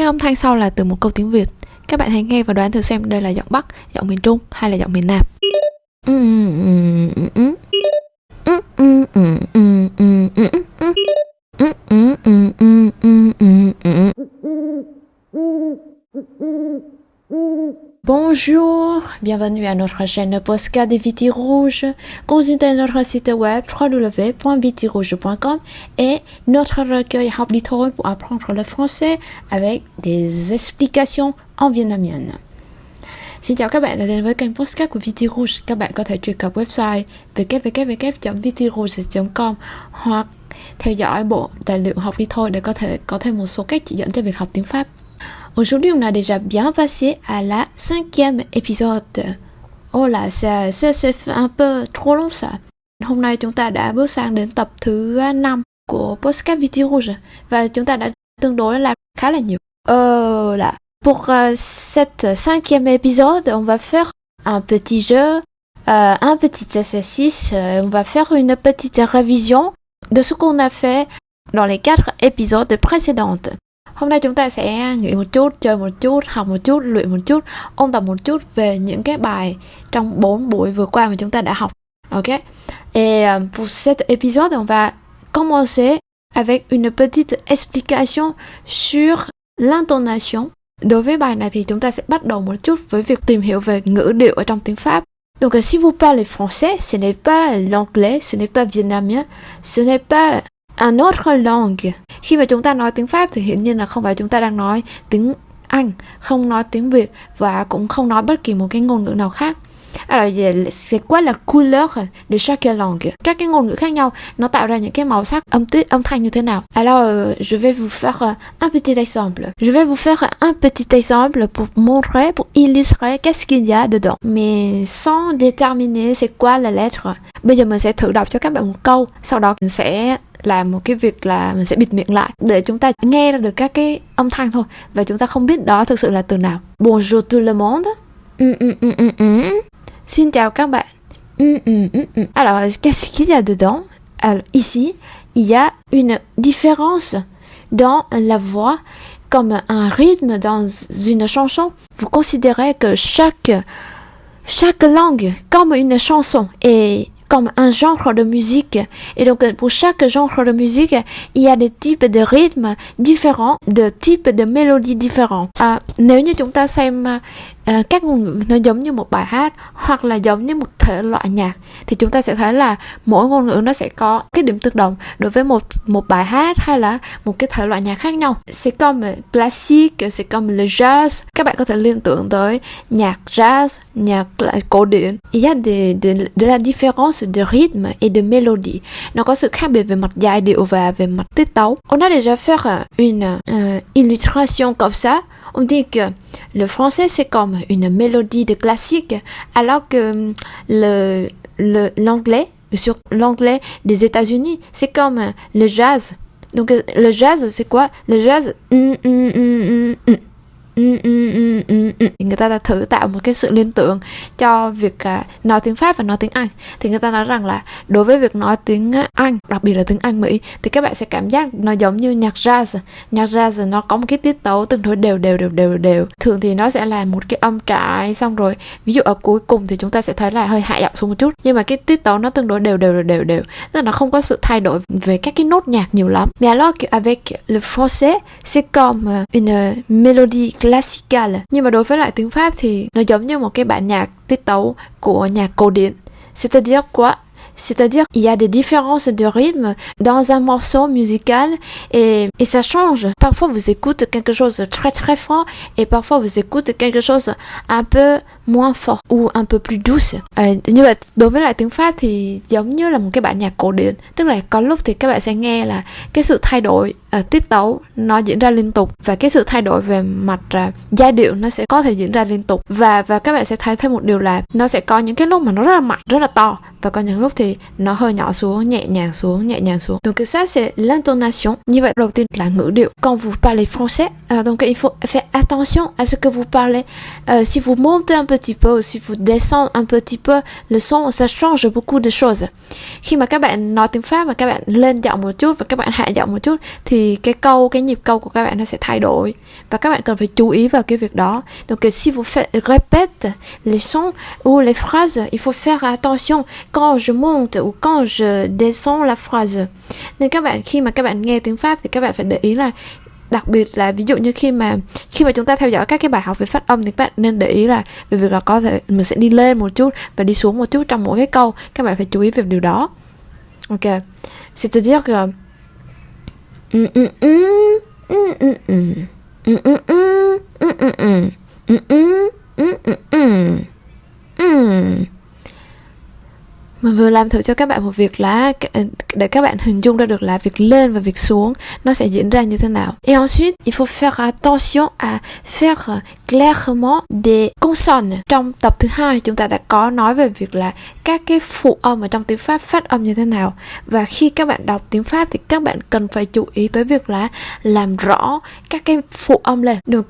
âm thanh sau là từ một câu tiếng Việt. Các bạn hãy nghe và đoán thử xem đây là giọng Bắc, giọng miền Trung hay là giọng miền Nam. Bonjour, bienvenue à notre chaîne Podcast des Vitis Rouges. Consultez notre site web www.vitisrouges.com et notre recueil học đi thôi pour apprendre le français avec des explications en vietnamien. Xin chào các bạn đã đến với kênh podcast của Vitis Rouges. Các bạn có thể truy cập website www.vitisrouges.com hoặc theo dõi bộ tài liệu học đi thôi để có thêm một số cách chỉ dẫn cho việc học tiếng Pháp. Aujourd'hui, on a déjà bien passé à la 5e épisode. Oh là, ça fait un peu trop long ça. Hôm nay chúng ta đã bước sang đến tập thứ 5 của podcast Vitis Rouges và chúng ta đã tương đối làm khá là nhiều. Là pour cette 5e épisode, on va faire un petit jeu, un petit exercice, on va faire une petite révision de ce qu'on a fait dans les 4 épisodes précédentes. Hôm nay chúng ta sẽ nghỉ một chút, chơi một chút, học một chút, luyện một chút, ôn tập một chút về những cái bài trong 4 buổi vừa qua mà chúng ta đã học. Ok? Et pour cet épisode, on va commencer avec une petite explication sur l'intonation. Đối với bài này thì chúng ta sẽ bắt đầu một chút với việc tìm hiểu về ngữ điệu ở trong tiếng Pháp. Donc si vous parlez français, ce n'est pas l'anglais, ce n'est pas vietnamien, ce n'est pas un autre langue. Khi mà chúng ta nói tiếng Pháp thì hiển nhiên là không phải chúng ta đang nói tiếng Anh, không nói tiếng Việt và cũng không nói bất kỳ một cái ngôn ngữ nào khác. Alors, c'est quoi la couleur de chaque langue? Các cái ngôn ngữ khác nhau nó tạo ra những cái màu sắc âm thanh như thế nào? Alors, je vais vous faire un petit exemple. Je vais vous faire un petit exemple pour montrer, pour illustrer qu'est-ce qu'il y a dedans. Mais sans déterminer c'est quoi la lettre. Bây giờ mình sẽ thử đọc cho các bạn một câu, sau đó mình sẽ làm một cái việc là mình sẽ bịt miệng lại để chúng ta nghe ra được các cái âm thanh thôi và chúng ta không biết đó thực sự là từ nào. Bonjour tout le monde. Xin chào các bạn. Alors, qu'est-ce qu'il y a dedans? Alors, ici, il y a une différence dans la voix, comme un rythme dans une chanson. Vous considérez que chaque langue, comme une chanson, est comme un genre de musique. Et donc, pour chaque genre de musique, il y a des types de rythmes différents, de types de mélodies différents. Nếu như chúng ta xem các ngôn ngữ nó giống như một bài hát hoặc là giống như một thể loại nhạc thì chúng ta sẽ thấy là mỗi ngôn ngữ nó sẽ có cái điểm tương đồng đối với một bài hát hay là một cái thể loại nhạc khác nhau. C'est comme classique, c'est comme le jazz. Các bạn có thể liên tưởng tới nhạc jazz, nhạc cổ điển. Il y a de la différence de rythme et de mélodie. Nó có sự khác biệt về mặt giai điệu và về mặt tiết tấu. On a déjà fait une illustration comme ça. On dit que le français c'est comme une mélodie de classique, alors que l'anglais, sur l'anglais des États-Unis, c'est comme le jazz. Donc le jazz c'est quoi? Le jazz người ta đã thử tạo một cái sự liên tưởng cho việc nói tiếng Pháp và nói tiếng Anh. Thì người ta nói rằng là đối với việc nói tiếng Anh, đặc biệt là tiếng Anh Mỹ, thì các bạn sẽ cảm giác nó giống như nhạc jazz. Nhạc jazz nó có một cái tiết tấu tương đối đều. Thường thì nó sẽ là một cái âm trải, xong rồi ví dụ ở cuối cùng thì chúng ta sẽ thấy là hơi hạ giọng xuống một chút, nhưng mà cái tiết tấu nó tương đối đều. Tức là nó không có sự thay đổi về các cái nốt nhạc nhiều lắm. Mais alors qu'avec le français, c'est comme une mélodie classical. Nhưng mà đối với lại tiếng Pháp thì nó giống như một cái bản nhạc tiết tấu của nhạc cổ điển. C'est-à-dire quoi? C'est-à-dire il y a des différences de rythme dans un morceau musical et ça change. Parfois vous écoutez quelque chose de très très fort et parfois vous écoutez quelque chose un peu moins fort ou un peu plus douce. Như vậy đối với lại tiếng Pháp thì giống như là một cái bản nhạc cổ điển, tức là có lúc thì các bạn sẽ nghe là cái sự thay đổi tiết tấu nó diễn ra liên tục và cái sự thay đổi về mặt giai điệu nó sẽ có thể diễn ra liên tục và các bạn sẽ thấy thêm một điều là nó sẽ có những cái lúc mà nó rất là mạnh, rất là to và có những lúc thì thì nó hơi nhỏ xuống, nhẹ nhàng xuống, nhẹ nhàng xuống. Donc ça c'est l'intonation. Như vậy đầu tiên là ngữ điệu. Quand vous parlez français, donc il faut faire attention à ce que vous parlez. Si vous montez un petit peu, si vous descendez un petit peu le son, ça change beaucoup de choses. Khi mà các bạn nói tiếng Pháp mà các bạn lên giọng một chút và các bạn hạ giọng một chút thì cái nhịp câu của các bạn nó sẽ thay đổi và các bạn cần phải chú ý vào cái việc đó. Donc si vous répétez les sons ou les phrases, il faut faire attention quand je monte ou quand je descends la phrase. Nên khi mà các bạn nghe tiếng Pháp thì các bạn phải để ý là, đặc biệt là ví dụ như khi mà chúng ta theo dõi các cái bài học về phát âm thì các bạn nên để ý là về việc là có thể mình sẽ đi lên một chút và đi xuống một chút trong mỗi cái câu, các bạn phải chú ý về điều đó. Ok, c'est-à-dire que mình vừa làm thử cho các bạn một việc là để các bạn hình dung ra được là việc lên và việc xuống nó sẽ diễn ra như thế nào. Et ensuite, il faut faire attention à faire clairement des consonnes. Trong tập thứ 2 chúng ta đã có nói về việc là các cái phụ âm ở trong tiếng Pháp phát âm như thế nào. Và khi các bạn đọc tiếng Pháp thì các bạn cần phải chú ý tới việc là làm rõ các cái phụ âm lên. Donc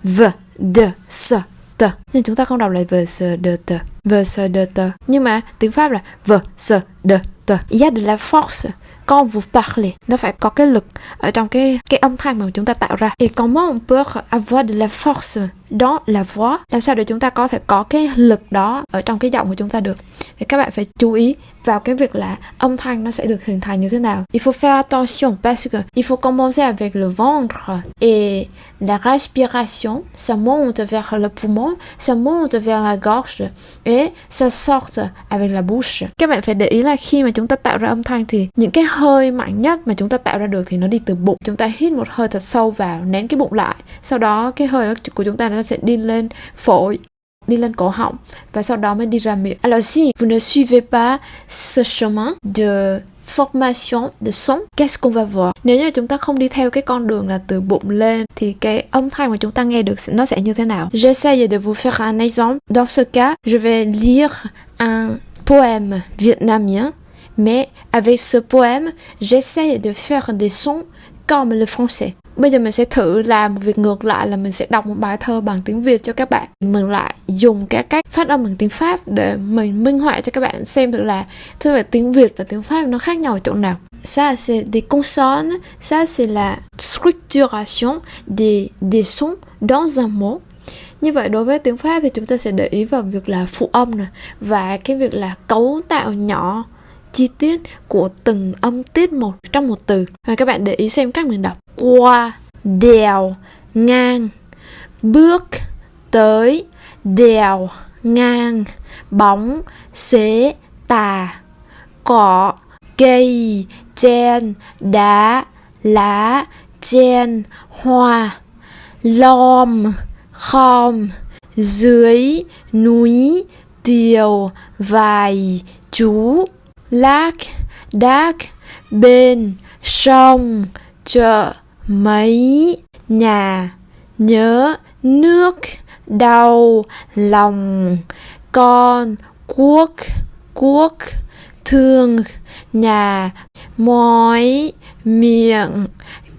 v, d, s, t. Nhưng chúng ta không đọc lại v, s, d, t. V, s, d, t. Nhưng mà tiếng Pháp là v, s, d, t. Il y a de la force quand vous parlez. Nó phải có cái lực ở trong cái âm thanh mà chúng ta tạo ra. Et comment on peut avoir de la force dans la voix? Làm sao để chúng ta có thể có cái lực đó ở trong cái giọng của chúng ta được? Thì các bạn phải chú ý vào cái việc là âm thanh nó sẽ được hình thành như thế nào. Il faut faire attention parce que il faut commencer avec le ventre et la respiration, ça monte vers le poumon, ça monte vers la gorge et ça sort avec la bouche. Các bạn phải để ý là khi mà chúng ta tạo ra âm thanh thì những cái hơi mạnh nhất mà chúng ta tạo ra được thì nó đi từ bụng. Chúng ta hít một hơi thật sâu vào, nén cái bụng lại. Sau đó cái hơi của chúng ta nó sẽ đi lên phổi, đi lên cổ họng và sau đó mới đi ra miệng. Alors si vous ne suivez pas ce chemin de formation de son, qu'est-ce qu'on va voir? Nếu như chúng ta không đi theo cái con đường là từ bụng lên thì cái âm thanh mà chúng ta nghe được nó sẽ như thế nào? J'essaie de vous faire un exemple. Dans ce cas, je vais lire un poème vietnamien, mais avec ce poème, j'essaie de faire des sons comme le français. Bây giờ mình sẽ thử làm một việc ngược lại là mình sẽ đọc một bài thơ bằng tiếng Việt cho các bạn. Mình lại dùng các cách phát âm bằng tiếng Pháp để mình minh họa cho các bạn xem được là tiếng Việt và tiếng Pháp nó khác nhau ở chỗ nào. Ça c'est des consonnes, ça c'est la structuration des sons dans un mot. Như vậy đối với tiếng Pháp thì chúng ta sẽ để ý vào việc là phụ âm này và cái việc là cấu tạo nhỏ chi tiết của từng âm tiết một trong một từ. Và các bạn để ý xem cách mình đọc. Qua, đèo, ngang, bước, tới, đèo, ngang, bóng, xế, tà, cỏ, cây, chen, đá, lá, chen, hoa, lom, khom, dưới, núi, tiều, vài, chú, lac, đác, bên, sông, chợ, mấy, nhà, nhớ, nước, đau, lòng, con, cuốc, thương, nhà, mói, miệng,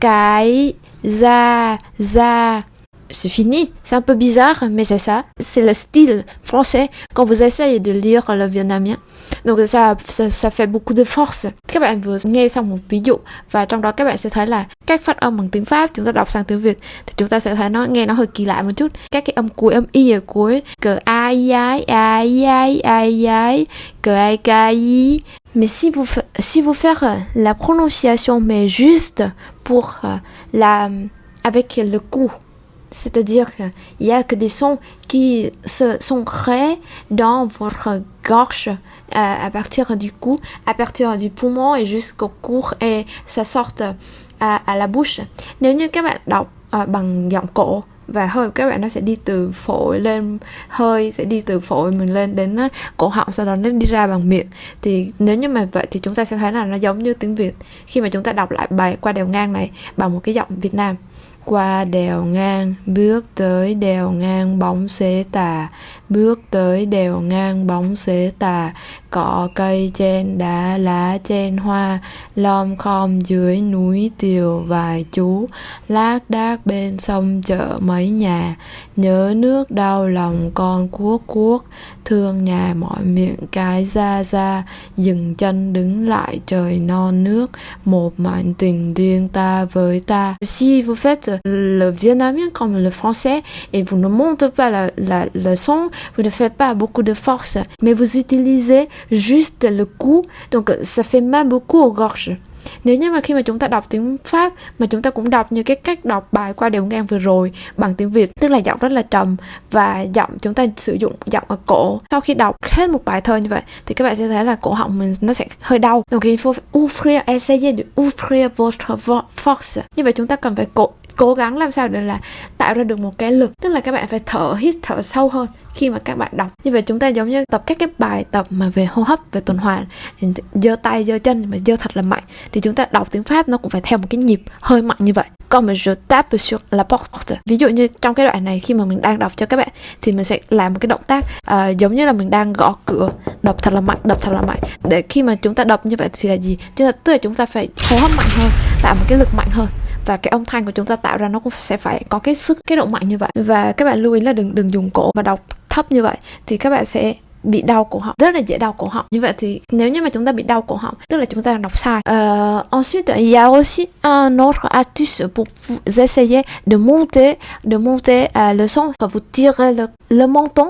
cái, da. C'est fini, c'est un peu bizarre, mais c'est ça. C'est le style français quand vous essayez de lire le vietnamien. Donc ça fait beaucoup de force. Các bạn vừa nghe xong một ví dụ và trong đó các bạn sẽ thấy là cách phát âm bằng tiếng Pháp chúng ta đọc sang tiếng Việt thì chúng ta sẽ thấy nó nghe nó hơi kỳ lạ một chút. Các cái âm cuối, âm y ở cuối, cờ ai, cờ ai, cai. Mais si vous faire la prononciation mais juste pour avec le coup. C'est-à-dire qu'il n'y a que des sons qui sont créés dans votre gorge à partir du cou, à partir du poumon et jusqu'au cou et ça sort à la bouche. Nếu như các bạn đọc bằng giọng cổ và hơi của các bạn nó sẽ đi từ phổi lên, hơi sẽ đi từ phổi mình lên đến cổ họng, sau đó nó đi ra bằng miệng. Thì nếu như mà vậy thì chúng ta sẽ thấy là nó giống như tiếng Việt khi mà chúng ta đọc lại bài Qua đèo ngang này bằng một cái giọng Việt Nam. Qua đèo ngang, bước tới đèo ngang bóng xế tà, bước tới đèo ngang bóng xế tà, cỏ cây trên đá, lá trên hoa, lom khom dưới núi tiều vài chú, lác đác bên sông chợ mấy nhà, nhớ nước đau lòng con cuốc cuốc, thương nhà mỏi miệng cái ra ra, dừng chân đứng lại trời non nước, một mảnh tình riêng ta với ta. Si vous faites le vietnamien comme le français et vous ne montez pas le son, vous ne faites pas beaucoup de force, mais vous utilisez juste le cou, donc ça fait mal beaucoup aux gorges. Nếu như mà khi mà chúng ta đọc tiếng Pháp mà chúng ta cũng đọc như cái cách đọc bài Qua đèo ngang vừa rồi bằng tiếng Việt, tức là giọng rất là trầm và giọng chúng ta sử dụng giọng ở cổ. Sau khi đọc hết một bài thơ như vậy thì các bạn sẽ thấy là cổ họng mình nó sẽ hơi đau. Donc il faut ouvrir, essayer de ouvrir votre force. Như vậy chúng ta cần phải cố gắng làm sao để là tạo ra được một cái lực, tức là các bạn phải hít thở sâu hơn khi mà các bạn đọc. Như vậy chúng ta giống như tập các cái bài tập mà về hô hấp, về tuần hoàn, giơ tay giơ chân mà giơ thật là mạnh, thì chúng ta đọc tiếng Pháp nó cũng phải theo một cái nhịp hơi mạnh như vậy. Comme je tape sur la porte, ví dụ như trong cái đoạn này khi mà mình đang đọc cho các bạn thì mình sẽ làm một cái động tác giống như là mình đang gõ cửa, đập thật là mạnh, để khi mà chúng ta đập như vậy thì là gì, tức là chúng ta phải hô hấp mạnh hơn, tạo một cái lực mạnh hơn, và cái âm thanh của chúng ta tạo ra nó cũng sẽ phải có cái sức, cái độ mạnh như vậy. Và các bạn lưu ý là đừng dùng cổ và đọc thấp như vậy thì các bạn sẽ bị đau cổ họng, rất là dễ đau cổ họng. Như vậy thì nếu như mà chúng ta bị đau cổ họng tức là chúng ta đọc sai. Ensuite il y a aussi un autre astuce pour vous essayer de monter le son, vous tirez le menton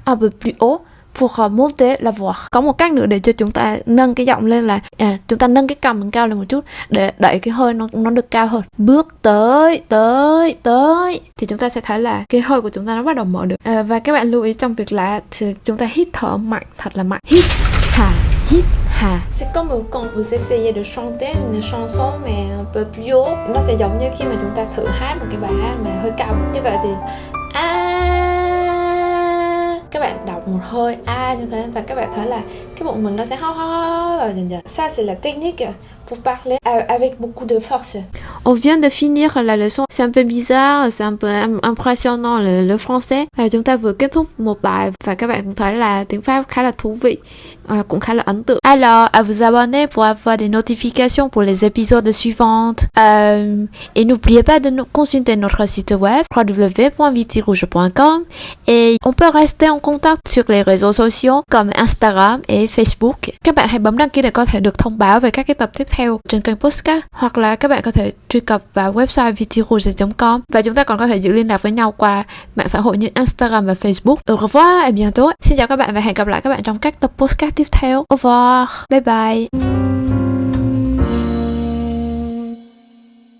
un peu plus haut pour monter la voix. Có một cách nữa để cho chúng ta nâng cái giọng lên là chúng ta nâng cái cằm mình cao lên một chút để đẩy cái hơi nó được cao hơn. Bước tới thì chúng ta sẽ thấy là cái hơi của chúng ta nó bắt đầu mở được. Và các bạn lưu ý trong việc là thì chúng ta hít thở mạnh, thật là mạnh. Hít hà. C'est comme quand vous essayez de chanter une chanson mais un peu plus haut. Nó sẽ giống như khi mà chúng ta thử hát một cái bài hát mà hơi cao. Như vậy thì các bạn đọc một hơi như thế và các bạn thấy là cái bụng mình nó sẽ ho vào dần dần. Ça c'est la technique pour parler avec beaucoup de force. On vient de finir la leçon. C'est un peu bizarre, c'est un peu impressionnant le français. Chúng ta vừa kết thúc một bài và các bạn cũng thấy là tiếng Pháp khá là thú vị, cũng khá là ấn tượng. Alors, à vous abonner pour avoir des notifications pour les épisodes suivants. Et n'oubliez pas de consulter notre site web www.vitirouge.com et on peut rester en contact sur les réseaux sociaux comme Instagram et Facebook. Các bạn hãy bấm đăng ký để có thể được thông báo về các cái tập tiếp theo trên kênh podcast, hoặc là các bạn có thể truy cập vào website vitirouge.com và chúng ta còn có thể giữ liên lạc với nhau qua mạng xã hội như Instagram và Facebook. Au revoir et bientôt. Xin chào các bạn và hẹn gặp lại các bạn trong các tập podcast tiếp theo. Au revoir. Bye bye.